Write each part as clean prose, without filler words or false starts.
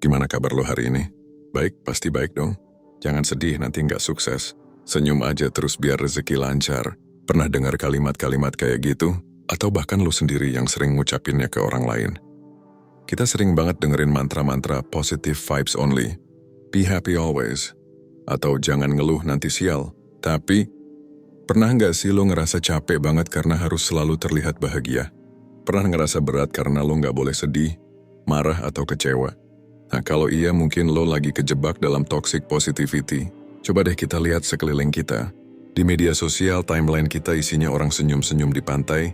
Gimana kabar lo hari ini? Baik, pasti baik dong. Jangan sedih nanti nggak sukses. Senyum aja terus biar rezeki lancar. Pernah dengar kalimat-kalimat kayak gitu? Atau bahkan lo sendiri yang sering ngucapinnya ke orang lain? Kita sering banget dengerin mantra-mantra positive vibes only. Be happy always. Atau jangan ngeluh nanti sial. Tapi, pernah nggak sih lo ngerasa capek banget karena harus selalu terlihat bahagia? Pernah ngerasa berat karena lo nggak boleh sedih, marah atau kecewa? Nah, kalau iya mungkin lo lagi kejebak dalam toxic positivity. Coba deh kita lihat sekeliling kita. Di media sosial, timeline kita isinya orang senyum-senyum di pantai,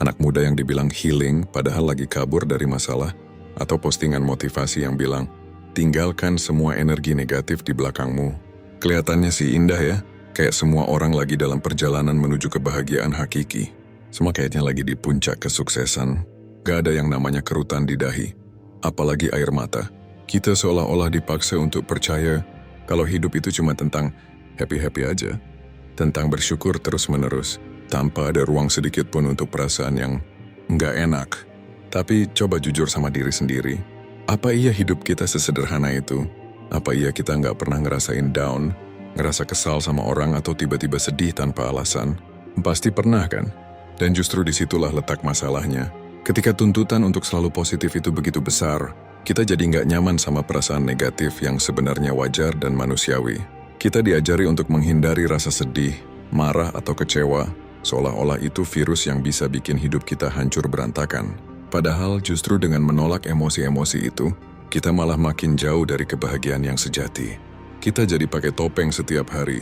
anak muda yang dibilang healing padahal lagi kabur dari masalah, atau postingan motivasi yang bilang, tinggalkan semua energi negatif di belakangmu. Kelihatannya sih indah ya, kayak semua orang lagi dalam perjalanan menuju kebahagiaan hakiki. Semua kayaknya lagi di puncak kesuksesan. Gak ada yang namanya kerutan di dahi, apalagi air mata. Kita seolah-olah dipaksa untuk percaya kalau hidup itu cuma tentang happy-happy aja. Tentang bersyukur terus-menerus, tanpa ada ruang sedikit pun untuk perasaan yang nggak enak. Tapi coba jujur sama diri sendiri. Apa iya hidup kita sesederhana itu? Apa iya kita nggak pernah ngerasain down, ngerasa kesal sama orang atau tiba-tiba sedih tanpa alasan? Pasti pernah kan? Dan justru disitulah letak masalahnya. Ketika tuntutan untuk selalu positif itu begitu besar, kita jadi nggak nyaman sama perasaan negatif yang sebenarnya wajar dan manusiawi. Kita diajari untuk menghindari rasa sedih, marah atau kecewa, seolah-olah itu virus yang bisa bikin hidup kita hancur berantakan. Padahal justru dengan menolak emosi-emosi itu, kita malah makin jauh dari kebahagiaan yang sejati. Kita jadi pakai topeng setiap hari,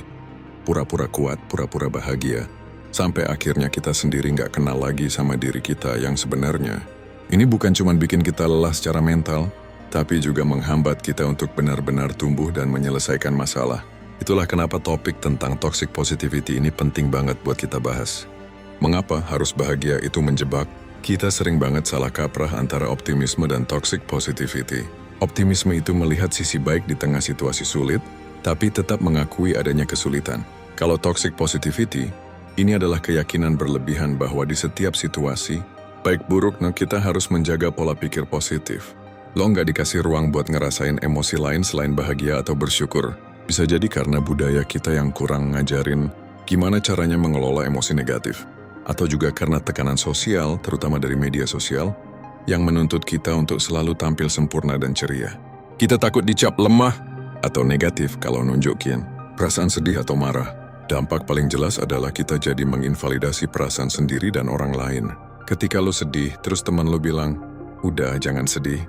pura-pura kuat, pura-pura bahagia, sampai akhirnya kita sendiri nggak kenal lagi sama diri kita yang sebenarnya. Ini bukan cuma bikin kita lelah secara mental, tapi juga menghambat kita untuk benar-benar tumbuh dan menyelesaikan masalah. Itulah kenapa topik tentang toxic positivity ini penting banget buat kita bahas. Mengapa harus bahagia itu menjebak? Kita sering banget salah kaprah antara optimisme dan toxic positivity. Optimisme itu melihat sisi baik di tengah situasi sulit, tapi tetap mengakui adanya kesulitan. Kalau toxic positivity, ini adalah keyakinan berlebihan bahwa di setiap situasi, baik buruk, kita harus menjaga pola pikir positif. Lo nggak dikasih ruang buat ngerasain emosi lain selain bahagia atau bersyukur. Bisa jadi karena budaya kita yang kurang ngajarin gimana caranya mengelola emosi negatif. Atau juga karena tekanan sosial, terutama dari media sosial, yang menuntut kita untuk selalu tampil sempurna dan ceria. Kita takut dicap lemah atau negatif kalau nunjukin perasaan sedih atau marah. Dampak paling jelas adalah kita jadi menginvalidasi perasaan sendiri dan orang lain. Ketika lo sedih, terus teman lo bilang, udah jangan sedih,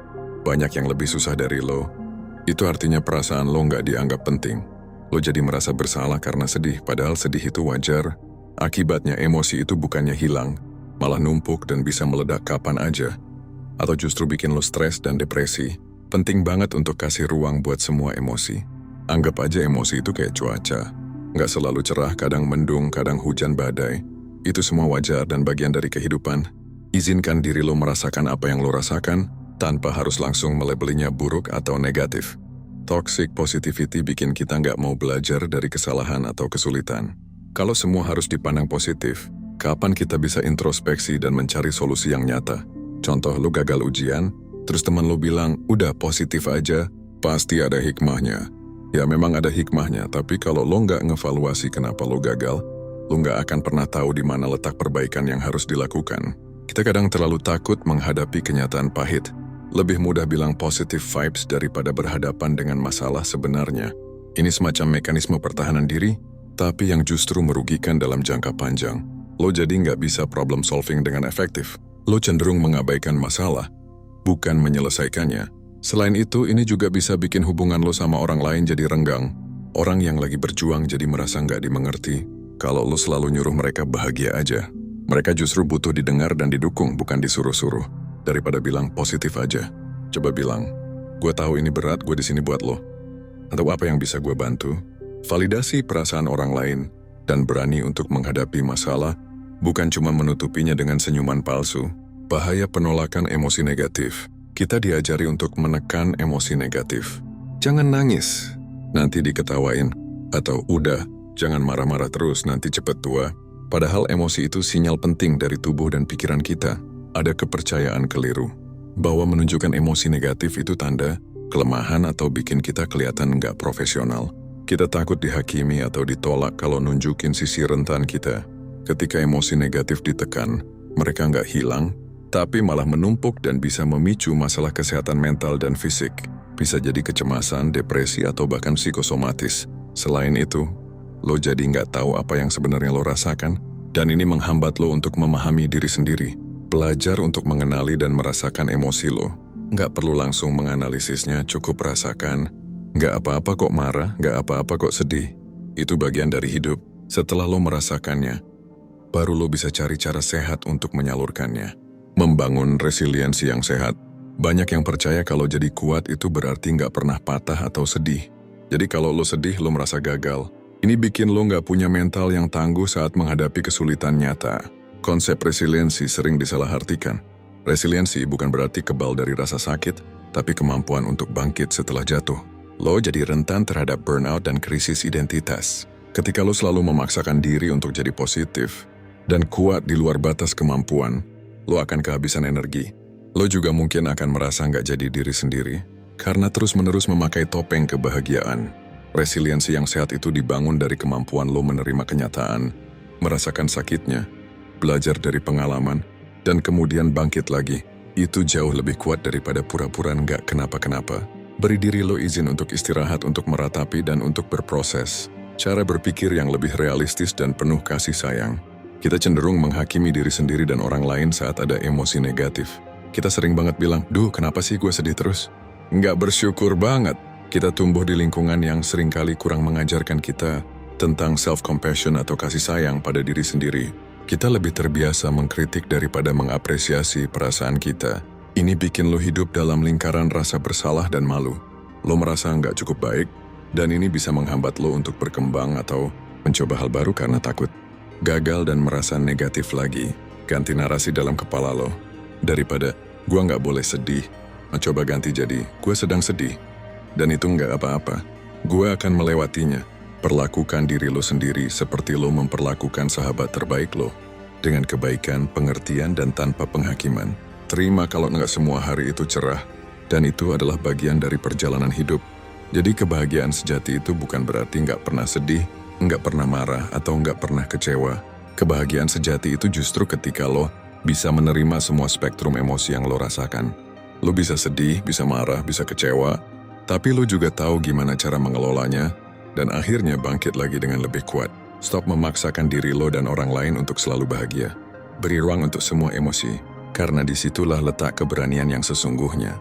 banyak yang lebih susah dari lo. Itu artinya perasaan lo nggak dianggap penting. Lo jadi merasa bersalah karena sedih, padahal sedih itu wajar. Akibatnya emosi itu bukannya hilang, malah numpuk dan bisa meledak kapan aja. Atau justru bikin lo stres dan depresi. Penting banget untuk kasih ruang buat semua emosi. Anggap aja emosi itu kayak cuaca. Nggak selalu cerah, kadang mendung, kadang hujan badai. Itu semua wajar dan bagian dari kehidupan. Izinkan diri lo merasakan apa yang lo rasakan, tanpa harus langsung melabelinya buruk atau negatif. Toxic positivity bikin kita nggak mau belajar dari kesalahan atau kesulitan. Kalau semua harus dipandang positif, kapan kita bisa introspeksi dan mencari solusi yang nyata? Contoh, lo gagal ujian, terus teman lo bilang, udah positif aja, pasti ada hikmahnya. Ya memang ada hikmahnya, tapi kalau lo nggak ngevaluasi kenapa lo gagal, lo nggak akan pernah tahu di mana letak perbaikan yang harus dilakukan. Kita kadang terlalu takut menghadapi kenyataan pahit. Lebih mudah bilang positive vibes daripada berhadapan dengan masalah sebenarnya. Ini semacam mekanisme pertahanan diri, tapi yang justru merugikan dalam jangka panjang. Lo jadi nggak bisa problem solving dengan efektif. Lo cenderung mengabaikan masalah, bukan menyelesaikannya. Selain itu, ini juga bisa bikin hubungan lo sama orang lain jadi renggang. Orang yang lagi berjuang jadi merasa nggak dimengerti. Kalau lo selalu nyuruh mereka bahagia aja. Mereka justru butuh didengar dan didukung, bukan disuruh-suruh. Daripada bilang positif aja. Coba bilang, gue tahu ini berat, gue di sini buat lo. Atau apa yang bisa gue bantu? Validasi perasaan orang lain dan berani untuk menghadapi masalah, bukan cuma menutupinya dengan senyuman palsu. Bahaya penolakan emosi negatif. Kita diajari untuk menekan emosi negatif. Jangan nangis, nanti diketawain. Atau udah, jangan marah-marah terus, nanti cepet tua. Padahal emosi itu sinyal penting dari tubuh dan pikiran kita. Ada kepercayaan keliru bahwa menunjukkan emosi negatif itu tanda kelemahan atau bikin kita kelihatan nggak profesional. Kita takut dihakimi atau ditolak kalau nunjukin sisi rentan kita. Ketika emosi negatif ditekan, mereka nggak hilang, tapi malah menumpuk dan bisa memicu masalah kesehatan mental dan fisik. Bisa jadi kecemasan, depresi, atau bahkan psikosomatis. Selain itu, lo jadi nggak tahu apa yang sebenarnya lo rasakan, dan ini menghambat lo untuk memahami diri sendiri. Belajar untuk mengenali dan merasakan emosi lo. Nggak perlu langsung menganalisisnya, cukup rasakan. Nggak apa-apa kok marah, nggak apa-apa kok sedih. Itu bagian dari hidup. Setelah lo merasakannya, baru lo bisa cari cara sehat untuk menyalurkannya. Membangun resiliensi yang sehat. Banyak yang percaya kalau jadi kuat itu berarti nggak pernah patah atau sedih. Jadi kalau lo sedih, lo merasa gagal. Ini bikin lo nggak punya mental yang tangguh saat menghadapi kesulitan nyata. Konsep resiliensi sering disalahartikan. Resiliensi bukan berarti kebal dari rasa sakit, tapi kemampuan untuk bangkit setelah jatuh. Lo jadi rentan terhadap burnout dan krisis identitas. Ketika lo selalu memaksakan diri untuk jadi positif dan kuat di luar batas kemampuan, lo akan kehabisan energi. Lo juga mungkin akan merasa nggak jadi diri sendiri, karena terus-menerus memakai topeng kebahagiaan. Resiliensi yang sehat itu dibangun dari kemampuan lo menerima kenyataan, merasakan sakitnya, belajar dari pengalaman, dan kemudian bangkit lagi. Itu jauh lebih kuat daripada pura-pura nggak kenapa-kenapa. Beri diri lo izin untuk istirahat, untuk meratapi, dan untuk berproses. Cara berpikir yang lebih realistis dan penuh kasih sayang. Kita cenderung menghakimi diri sendiri dan orang lain saat ada emosi negatif. Kita sering banget bilang, duh kenapa sih gue sedih terus? Nggak bersyukur banget. Kita tumbuh di lingkungan yang seringkali kurang mengajarkan kita tentang self-compassion atau kasih sayang pada diri sendiri. Kita lebih terbiasa mengkritik daripada mengapresiasi perasaan kita. Ini bikin lo hidup dalam lingkaran rasa bersalah dan malu. Lo merasa nggak cukup baik, dan ini bisa menghambat lo untuk berkembang atau mencoba hal baru karena takut gagal dan merasa negatif lagi. Ganti narasi dalam kepala lo. Daripada, gua nggak boleh sedih, mencoba ganti jadi, gue sedang sedih. Dan itu nggak apa-apa. Gue akan melewatinya. Perlakukan diri lo sendiri seperti lo memperlakukan sahabat terbaik lo. Dengan kebaikan, pengertian, dan tanpa penghakiman. Terima kalau nggak semua hari itu cerah. Dan itu adalah bagian dari perjalanan hidup. Jadi kebahagiaan sejati itu bukan berarti nggak pernah sedih, nggak pernah marah, atau nggak pernah kecewa. Kebahagiaan sejati itu justru ketika lo bisa menerima semua spektrum emosi yang lo rasakan. Lo bisa sedih, bisa marah, bisa kecewa, tapi lo juga tahu gimana cara mengelolanya, dan akhirnya bangkit lagi dengan lebih kuat. Stop memaksakan diri lo dan orang lain untuk selalu bahagia. Beri ruang untuk semua emosi, karena disitulah letak keberanian yang sesungguhnya.